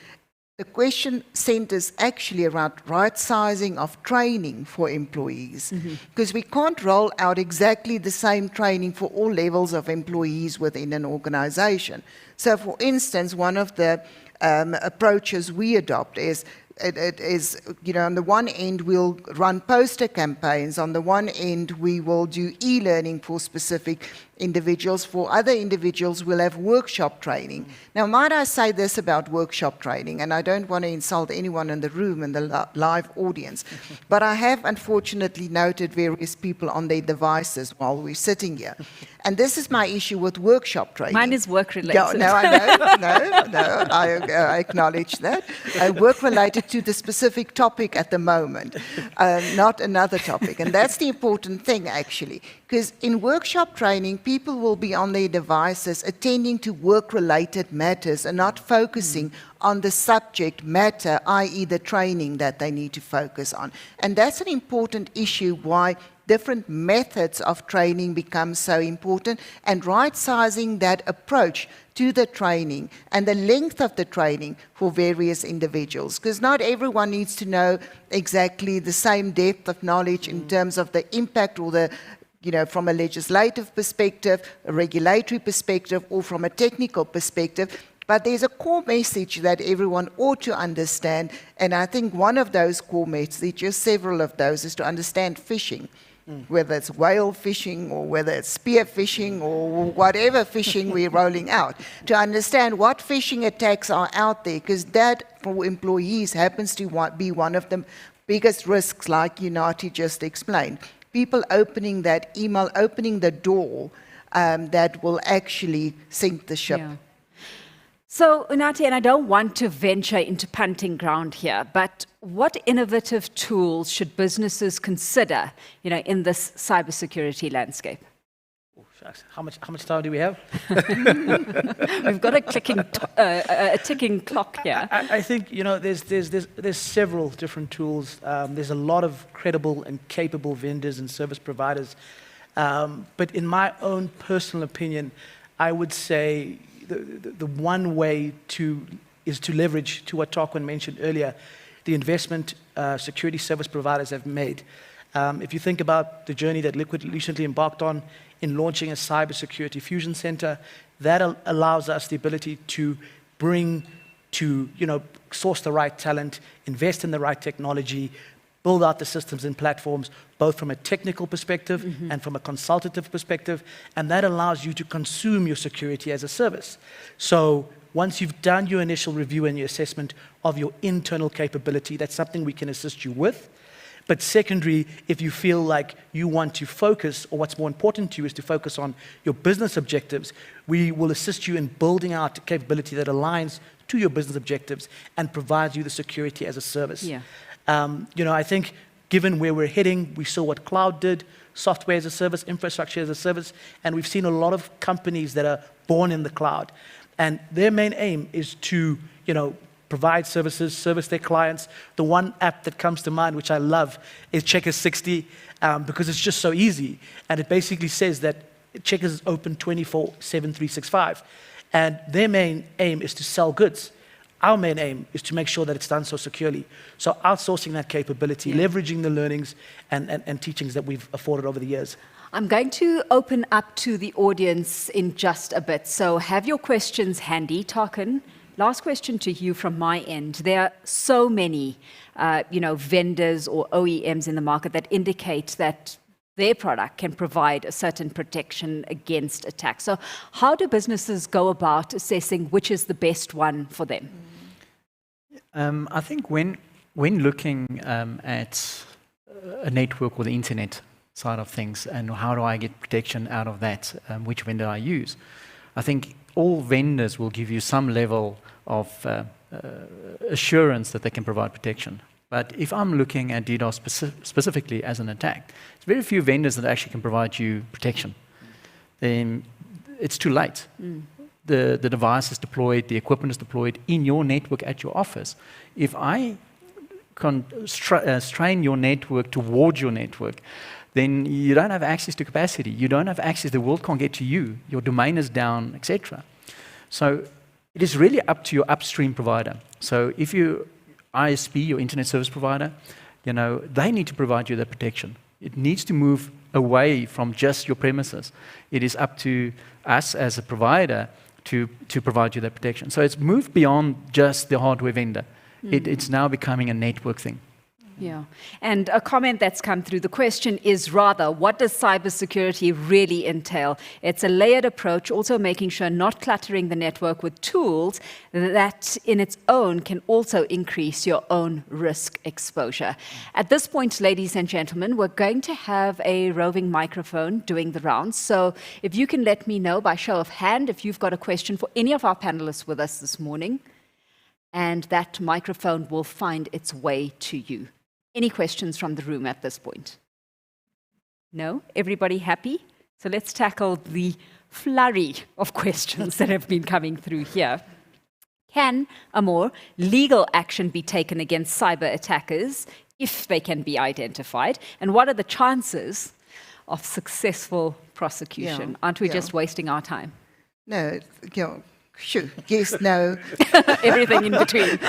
the question centers actually around right sizing of training for employees, because we can't roll out exactly the same training for all levels of employees within an organization. So for instance, one of the approaches we adopt is, on the one end, we'll run poster campaigns. On the one end, we will do e-learning for specific individuals. For other individuals, we'll have workshop training. Now, might I say this about workshop training, and I don't want to insult anyone in the room and the live audience, but I have unfortunately noted various people on their devices while we're sitting here. And this is my issue with workshop training. Mine is work-related. No, I know. I acknowledge that. Work-related to the specific topic at the moment, not another topic. And that's the important thing, actually. Because in workshop training, people will be on their devices attending to work-related matters and not focusing on the subject matter, i.e. the training that they need to focus on. And that's an important issue why different methods of training become so important, and right-sizing that approach to the training and the length of the training for various individuals. Because not everyone needs to know exactly the same depth of knowledge in terms of the impact or the from a legislative perspective, a regulatory perspective, or from a technical perspective. But there's a core message that everyone ought to understand, and I think one of those core messages, several of those, is to understand fishing. Whether it's whale fishing or whether it's spear fishing or whatever fishing we're rolling out, to understand what phishing attacks are out there, because that, for employees, happens to be one of the biggest risks, like Unati just explained. People opening that email, opening the door that will actually sink the ship. Yeah. So, Unati, and I don't want to venture into punting ground here, but what innovative tools should businesses consider, in this cybersecurity landscape? Oh, shucks. How much time do we have? We've got a ticking clock here. I think, there's several different tools. There's a lot of credible and capable vendors and service providers. But in my own personal opinion, I would say the one way is to leverage, to what Tarquin mentioned earlier, the investment security service providers have made. If you think about the journey that Liquid recently embarked on in launching a cybersecurity fusion center, that allows us the ability to source the right talent, invest in the right technology, build out the systems and platforms, both from a technical perspective and from a consultative perspective, and that allows you to consume your security as a service. So once you've done your initial review and your assessment of your internal capability, that's something we can assist you with. But secondary, if you feel like you want to focus, or what's more important to you is to focus on your business objectives, we will assist you in building out a capability that aligns to your business objectives and provides you the security as a service. Yeah. I think given where we're heading, we saw what cloud did, software as a service, infrastructure as a service, and we've seen a lot of companies that are born in the cloud. And their main aim is to, provide services, service their clients. The one app that comes to mind, which I love, is Checkers 60, because it's just so easy. And it basically says that Checkers is open 24/7, 365. And their main aim is to sell goods. Our main aim is to make sure that it's done so securely. So outsourcing that capability, leveraging the learnings and teachings that we've afforded over the years. I'm going to open up to the audience in just a bit. So have your questions handy. Tarquin, last question to you from my end. There are so many, vendors or OEMs in the market that indicate that their product can provide a certain protection against attacks. So how do businesses go about assessing which is the best one for them? I think when looking at a network or the internet side of things, and how do I get protection out of that, which vendor I use, I think all vendors will give you some level of assurance that they can provide protection. But if I'm looking at DDoS specifically as an attack, there's very few vendors that actually can provide you protection. Then it's too late. The device is deployed, the equipment is deployed in your network at your office. If I strain your network towards your network, then you don't have access to capacity. You don't have access. The world can't get to you. Your domain is down, etc. So it is really up to your upstream provider. So if you ISP, your internet service provider, they need to provide you that protection. It needs to move away from just your premises. It is up to us as a provider to provide you that protection. So it's moved beyond just the hardware vendor. It's now becoming a network thing. Yeah. And a comment that's come through, the question is rather, what does cybersecurity really entail? It's a layered approach, also making sure not cluttering the network with tools that in its own can also increase your own risk exposure. At this point, ladies and gentlemen, we're going to have a roving microphone doing the rounds. So if you can let me know by show of hand if you've got a question for any of our panelists with us this morning, and that microphone will find its way to you. Any questions from the room at this point? No? Everybody happy? So let's tackle the flurry of questions that have been coming through here. Can a more legal action be taken against cyber attackers if they can be identified? And what are the chances of successful prosecution? Aren't we just wasting our time? No, sure. Yes, no. Everything in between.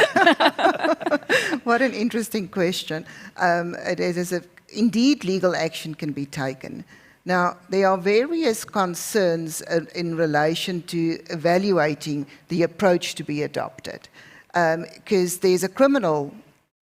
What an interesting question. Indeed, legal action can be taken. Now, there are various concerns in relation to evaluating the approach to be adopted, because there's a criminal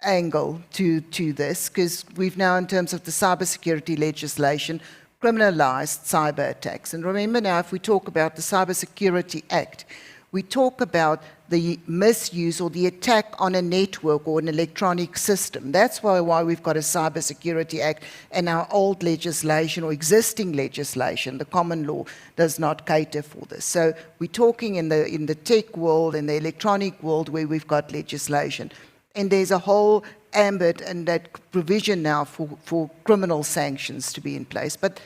angle to this, because we've now, in terms of the cybersecurity legislation, criminalized cyber attacks. And remember now, if we talk about the Cybersecurity Act, we talk about the misuse or the attack on a network or an electronic system. That's why we've got a Cybersecurity Act, and our old legislation or existing legislation, the common law, does not cater for this. So we're talking in the tech world, in the electronic world, where we've got legislation. And there's a whole ambit and that provision now for criminal sanctions to be in place. But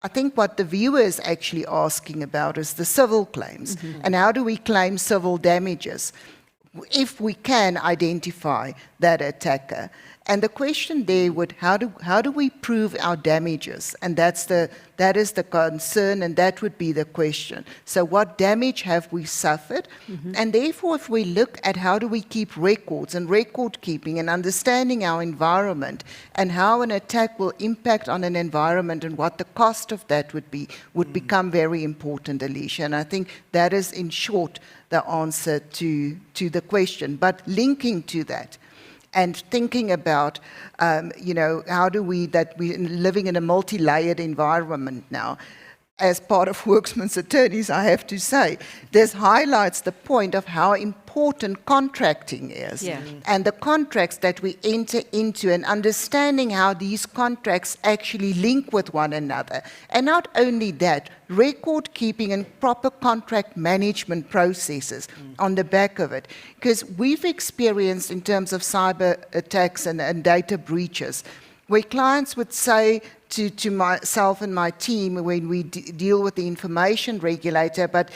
I think what the viewer is actually asking about is the civil claims. And how do we claim civil damages if we can identify that attacker? And the question there would, how do we prove our damages? And that is the concern, and that would be the question. So what damage have we suffered? And therefore, if we look at how do we keep records and record keeping and understanding our environment and how an attack will impact on an environment and what the cost of that would be, would become very important, Alicia. And I think that is, in short, the answer to the question. But linking to that, and thinking about, how do we're living in a multi-layered environment now. As part of Worksman's attorneys, I have to say, this highlights the point of how important contracting is. Yeah. And the contracts that we enter into and understanding how these contracts actually link with one another. And not only that, record keeping and proper contract management processes on the back of it. Because we've experienced in terms of cyber attacks and data breaches, where clients would say to myself and my team when we deal with the information regulator, but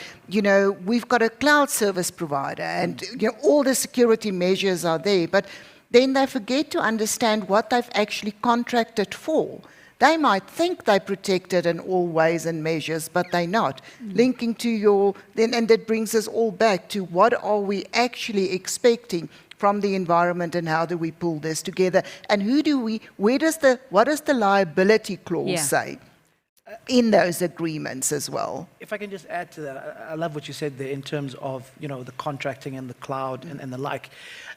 we've got a cloud service provider and all the security measures are there, but then they forget to understand what they've actually contracted for. They might think they're protected in all ways and measures, but they're not. Linking to and that brings us all back to what are we actually expecting from the environment, and how do we pull this together? And what does the liability clause say in those agreements as well? If I can just add to that, I love what you said there in terms of, the contracting and the cloud and the like.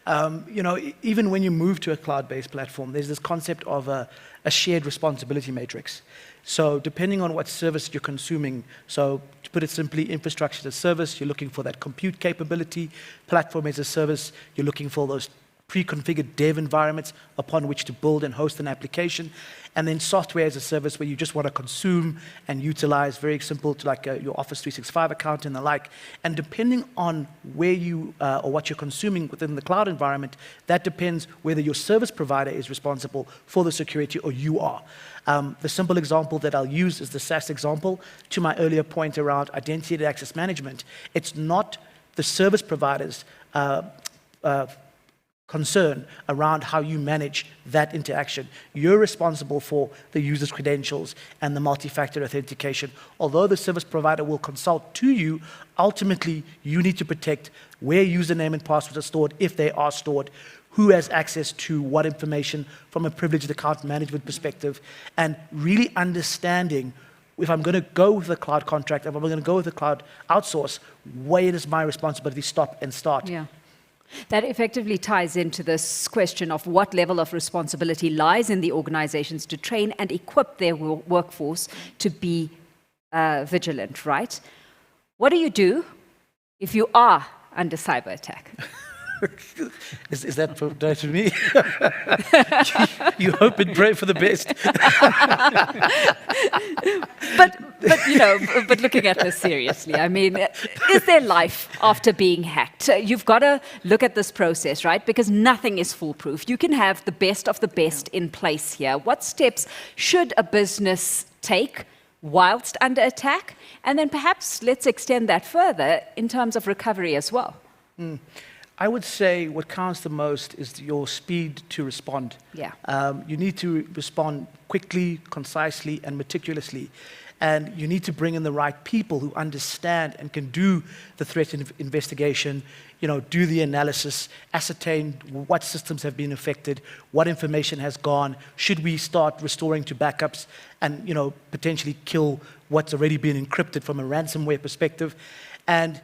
Even when you move to a cloud-based platform, there's this concept of a shared responsibility matrix. So depending on what service you're consuming, so to put it simply, infrastructure as a service, you're looking for that compute capability. Platform as a service, you're looking for those pre-configured dev environments upon which to build and host an application. And then software as a service, where you just want to consume and utilize, very simple, to like your Office 365 account and the like. And depending on where you or what you're consuming within the cloud environment, that depends whether your service provider is responsible for the security or you are. The simple example that I'll use is the SaaS example. To my earlier point around identity and access management, it's not the service provider's concern around how you manage that interaction. You're responsible for the user's credentials and the multi-factor authentication. Although the service provider will consult to you, ultimately you need to protect where username and passwords are stored, if they are stored, who has access to what information from a privileged account management perspective, and really understanding if I'm going to go with the cloud contract, if I'm going to go with the cloud outsource, where does my responsibility stop and start? Yeah. That effectively ties into this question of what level of responsibility lies in the organizations to train and equip their workforce to be vigilant, right? What do you do if you are under cyber attack? Is that directed to me? You hope and pray for the best. But looking at this seriously, I mean, is there life after being hacked? You've got to look at this process, right? Because nothing is foolproof. You can have the best of the best in place here. What steps should a business take whilst under attack? And then perhaps let's extend that further in terms of recovery as well. I would say what counts the most is your speed to respond. Yeah. You need to respond quickly, concisely, and meticulously. And you need to bring in the right people who understand and can do the threat investigation, do the analysis, ascertain what systems have been affected, what information has gone, should we start restoring to backups, and potentially kill what's already been encrypted from a ransomware perspective. And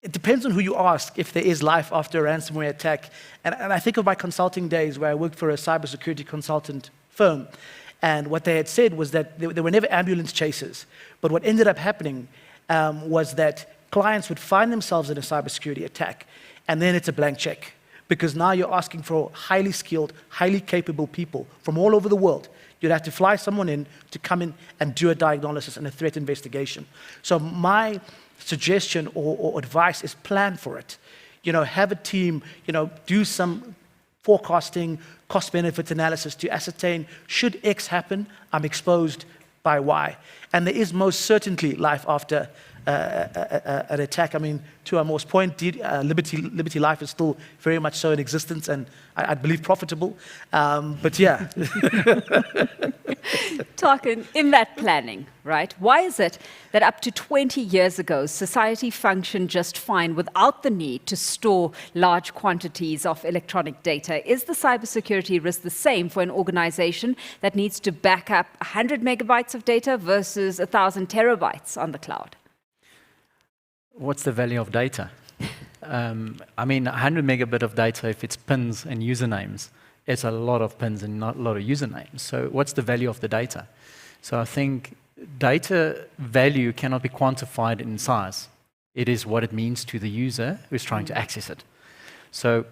it depends on who you ask if there is life after a ransomware attack. And I think of my consulting days where I worked for a cybersecurity consultant firm. And what they had said was that there were never ambulance chases. But what ended up happening was that clients would find themselves in a cybersecurity attack, and then it's a blank check. Because now you're asking for highly skilled, highly capable people from all over the world. You'd have to fly someone in to come in and do a diagnosis and a threat investigation. So my suggestion or advice is plan for it. Have a team, do some forecasting, cost-benefit analysis to ascertain, should X happen, I'm exposed by Y. And there is most certainly life after an attack. I mean, to Amor's point, Liberty Life is still very much so in existence, and I believe profitable. But yeah. Tarkan, in that planning, right, why is it that up to 20 years ago, society functioned just fine without the need to store large quantities of electronic data? Is the cybersecurity risk the same for an organization that needs to back up 100 megabytes of data versus 1,000 terabytes on the cloud? What's the value of data? I mean, 100 megabit of data, if it's pins and usernames, it's a lot of pins and not a lot of usernames. So what's the value of the data? So I think data value cannot be quantified in size. It is what it means to the user who's trying to access it. So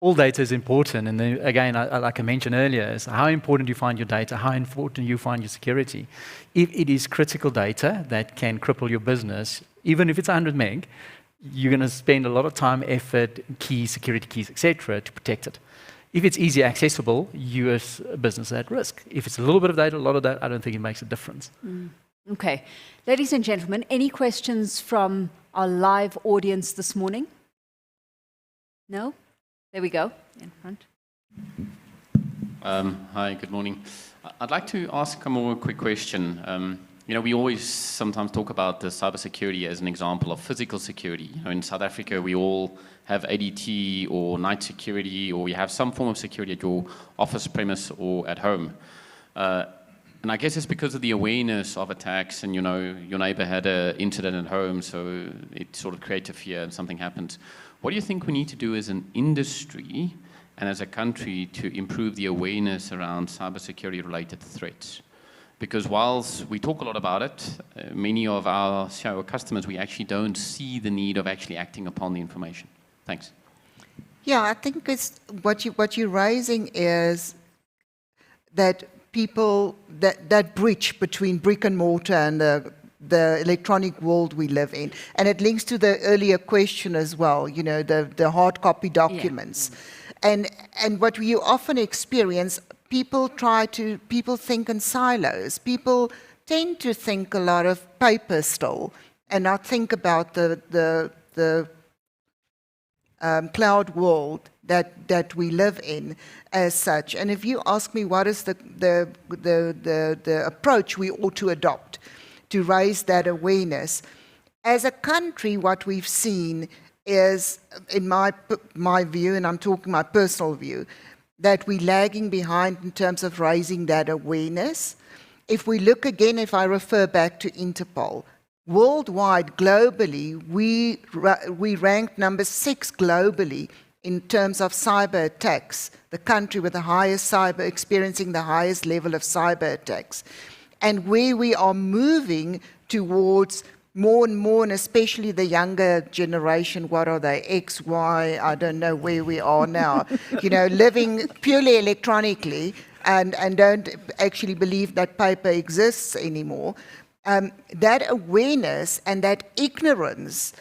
all data is important. And then again, like I mentioned earlier, is how important you find your data, how important you find your security. If it is critical data that can cripple your business, even if it's 100 meg, you're going to spend a lot of time, effort, keys, security keys, etc., to protect it. If it's easy accessible, you as a business are at risk. If it's a little bit of data, a lot of that, I don't think it makes a difference. Okay. Ladies and gentlemen, any questions from our live audience this morning? No? There we go, in front. Hi, good morning. I'd like to ask a more quick question. We always sometimes talk about the cybersecurity as an example of physical security. In South Africa, we all have ADT or night security, or we have some form of security at your office premise or at home. And I guess it's because of the awareness of attacks, and your neighbor had an incident at home, so it sort of created fear and something happened. What do you think we need to do as an industry and as a country to improve the awareness around cybersecurity related threats? Because whilst we talk a lot about it, many of our customers, we actually don't see the need of actually acting upon the information. Thanks. Yeah, I think it's what you're raising is that people, that bridge between brick and mortar and the electronic world we live in. And it links to the earlier question as well, the hard copy documents. Yeah. And what you often experience, people think in silos. People tend to think a lot of paper still and not think about the cloud world that we live in as such. And if you ask me what is the approach we ought to adopt to raise that awareness, as a country, what we've seen is, in my view, and I'm talking my personal view, that we're lagging behind in terms of raising that awareness. If we look again, if I refer back to Interpol, worldwide, globally, we ranked number 6 globally in terms of cyber attacks, the country with the highest experiencing the highest level of cyber attacks. And where we are moving towards more and more, and especially the younger generation, what are they, X, Y, I don't know where we are now, living purely electronically and don't actually believe that paper exists anymore. That awareness and that ignorance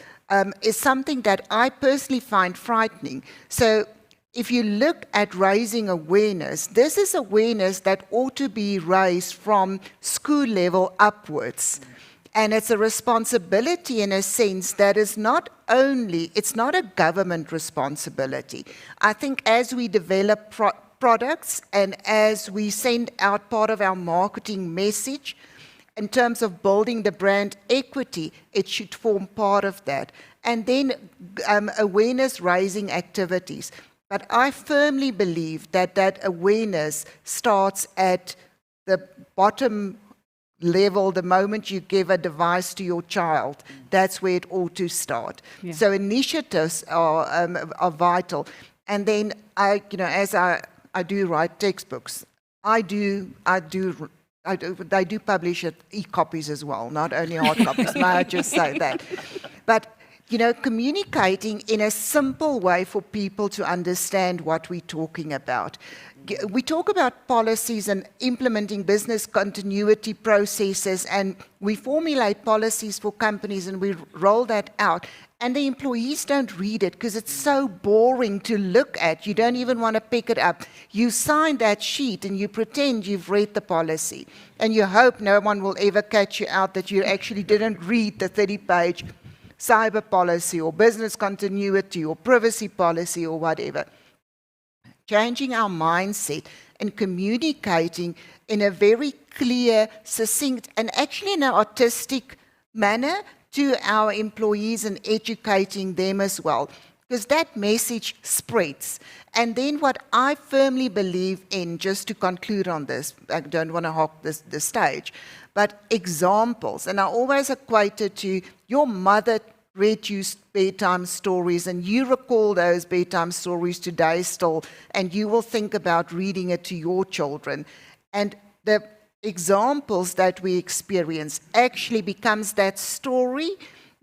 is something that I personally find frightening. So if you look at raising awareness, this is awareness that ought to be raised from school level upwards. And it's a responsibility in a sense that is it's not a government responsibility. I think as we develop products and as we send out part of our marketing message, in terms of building the brand equity, it should form part of that. And then awareness raising activities. But I firmly believe that awareness starts at the bottom level the moment you give a device to your child. That's where it ought to start. Yeah. So initiatives are vital. And then as I do write textbooks, they do publish e-copies as well, not only hard copies. May I just say that? But communicating in a simple way for people to understand what we're talking about. We talk about policies and implementing business continuity processes, and we formulate policies for companies and we roll that out. And the employees don't read it because it's so boring to look at. You don't even want to pick it up. You sign that sheet and you pretend you've read the policy. And you hope no one will ever catch you out that you actually didn't read the 30-page cyber policy or business continuity or privacy policy or whatever. Changing our mindset and communicating in a very clear, succinct, and actually in an artistic manner to our employees and educating them as well. Because that message spreads. And then what I firmly believe in, just to conclude on this, I don't want to hog the stage, but examples. And I always equate it to your mother read you bedtime stories, and you recall those bedtime stories today still, and you will think about reading it to your children. And the examples that we experience actually becomes that story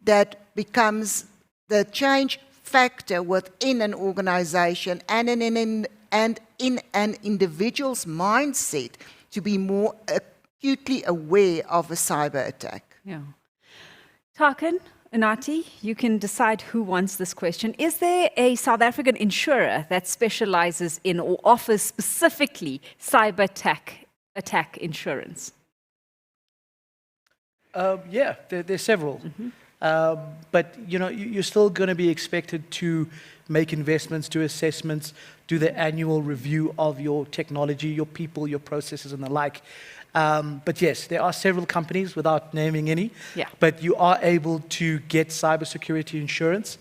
that becomes the change factor within an organization and in an individual's mindset to be more acutely aware of a cyber attack. Yeah. Tarkan, Unati, you can decide who wants this question. Is there a South African insurer that specializes in or offers specifically cyber attack insurance? Yeah, there's several. But you're still going to be expected to make investments, do assessments, do the annual review of your technology, your people, your processes, and the like. But yes, there are several companies, without naming any, but you are able to get cybersecurity insurance,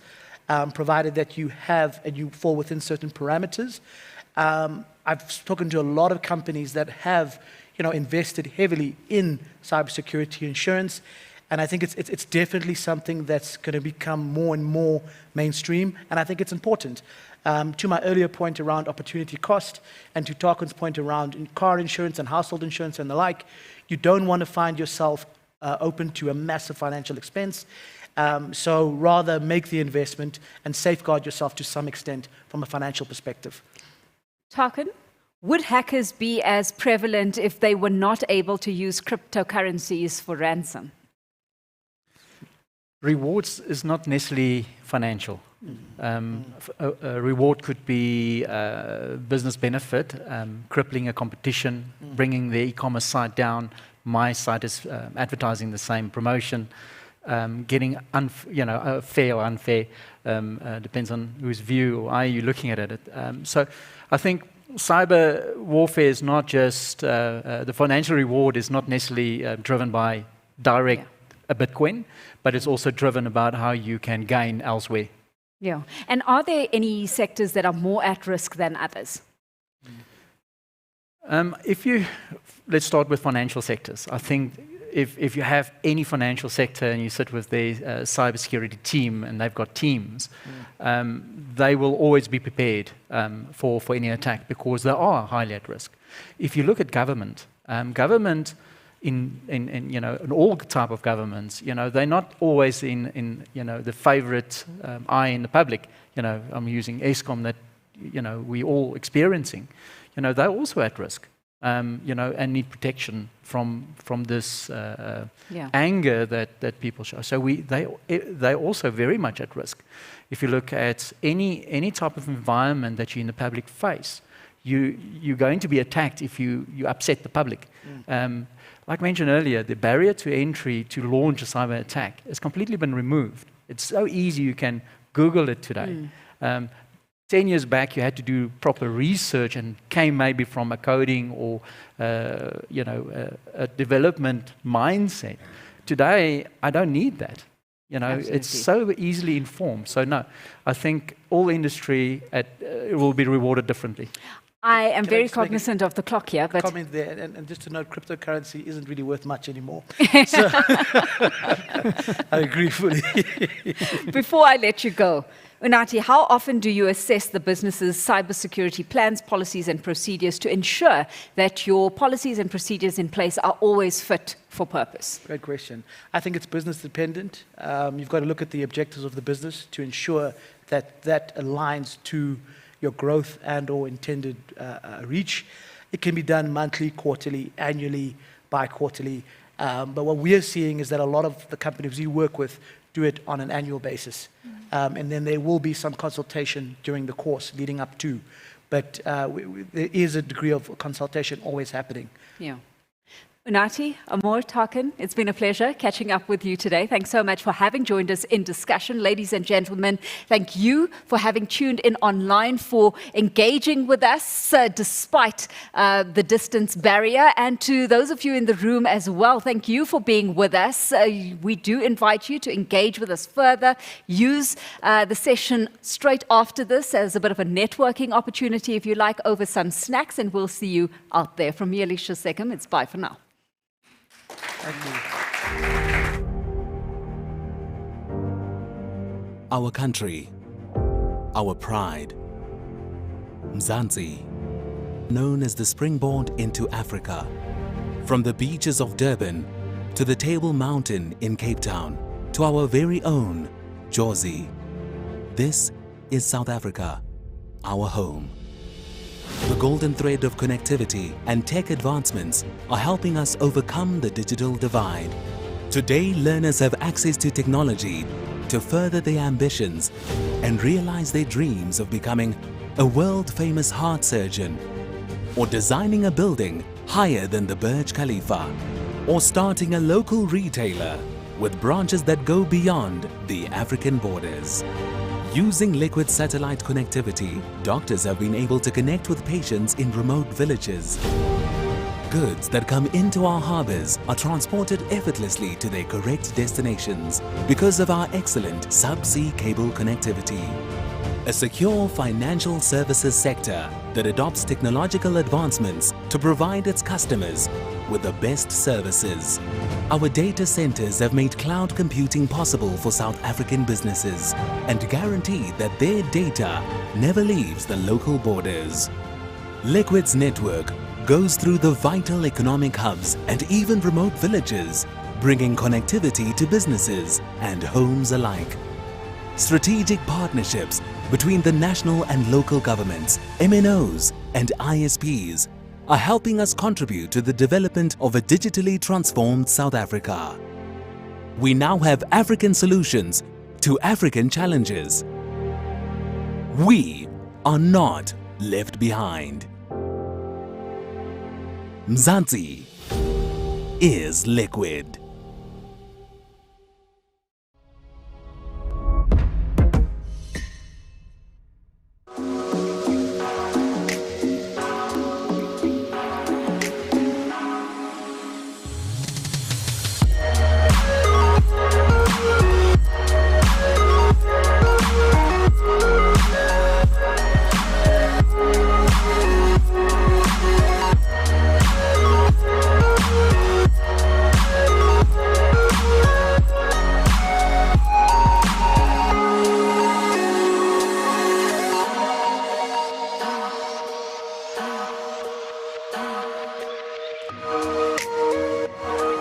provided that you have and you fall within certain parameters. I've spoken to a lot of companies that have, invested heavily in cybersecurity insurance, and I think it's definitely something that's going to become more and more mainstream, and I think it's important. To my earlier point around opportunity cost, and to Tarkan's point around car insurance and household insurance and the like, you don't want to find yourself open to a massive financial expense. So rather make the investment and safeguard yourself to some extent from a financial perspective. Tarkan, would hackers be as prevalent if they were not able to use cryptocurrencies for ransom? Rewards is not necessarily financial. A reward could be business benefit, crippling a competition, bringing the e-commerce site down. My site is advertising the same promotion, getting fair or unfair, depends on whose view or eye you're looking at it. So I think cyber warfare is not just, the financial reward is not necessarily driven by direct a Bitcoin, but it's also driven about how you can gain elsewhere. Yeah. And are there any sectors that are more at risk than others? Let's start with financial sectors. I think if you have any financial sector and you sit with the cybersecurity team and they've got teams, they will always be prepared for any attack because they are highly at risk. If you look at government, in all type of governments, they're not always in the favorite eye in the public. I'm using ESCOM that we all experiencing. They're also at risk. And need protection from this anger that people show. So they're also very much at risk. If you look at any type of environment that you're in the public face, you're going to be attacked if you upset the public. Like mentioned earlier, the barrier to entry to launch a cyber attack has completely been removed. It's so easy, you can Google it today. 10 years back, you had to do proper research and came maybe from a coding or a development mindset. Today, I don't need that. It's so easily informed. So no, I think all industry will be rewarded differently. I am very cognizant of the clock here, but comment there, and just to note, cryptocurrency isn't really worth much anymore. So I agree fully. Before I let you go, Unati, how often do you assess the business's cybersecurity plans, policies, and procedures to ensure that your policies and procedures in place are always fit for purpose? Great question. I think it's business dependent. You've got to look at the objectives of the business to ensure that that aligns to your growth and or intended reach. It can be done monthly, quarterly, annually, bi-quarterly. But what we are seeing is that a lot of the companies we work with do it on an annual basis. And then there will be some consultation during the course leading up to. But there is a degree of consultation always happening. Yeah. Unati, Amor, Tarkan, it's been a pleasure catching up with you today. Thanks so much for having joined us in discussion. Ladies and gentlemen, thank you for having tuned in online, for engaging with us despite the distance barrier. And to those of you in the room as well, thank you for being with us. We do invite you to engage with us further. Use the session straight after this as a bit of a networking opportunity, if you like, over some snacks. And we'll see you out there. From me, Alicia Seckham, it's bye for now. Thank you. Our country, our pride. Mzansi, known as the springboard into Africa. From the beaches of Durban to the Table Mountain in Cape Town to our very own Jozi. This is South Africa, our home. The golden thread of connectivity and tech advancements are helping us overcome the digital divide. Today, learners have access to technology to further their ambitions and realize their dreams of becoming a world-famous heart surgeon, or designing a building higher than the Burj Khalifa, or starting a local retailer with branches that go beyond the African borders. Using liquid satellite connectivity, doctors have been able to connect with patients in remote villages. Goods that come into our harbors are transported effortlessly to their correct destinations because of our excellent subsea cable connectivity. A secure financial services sector that adopts technological advancements to provide its customers with the best services. Our data centers have made cloud computing possible for South African businesses and guarantee that their data never leaves the local borders. Liquid's network goes through the vital economic hubs and even remote villages, bringing connectivity to businesses and homes alike. Strategic partnerships between the national and local governments, MNOs and ISPs are helping us contribute to the development of a digitally transformed South Africa. We now have African solutions to African challenges. We are not left behind. Mzansi is liquid.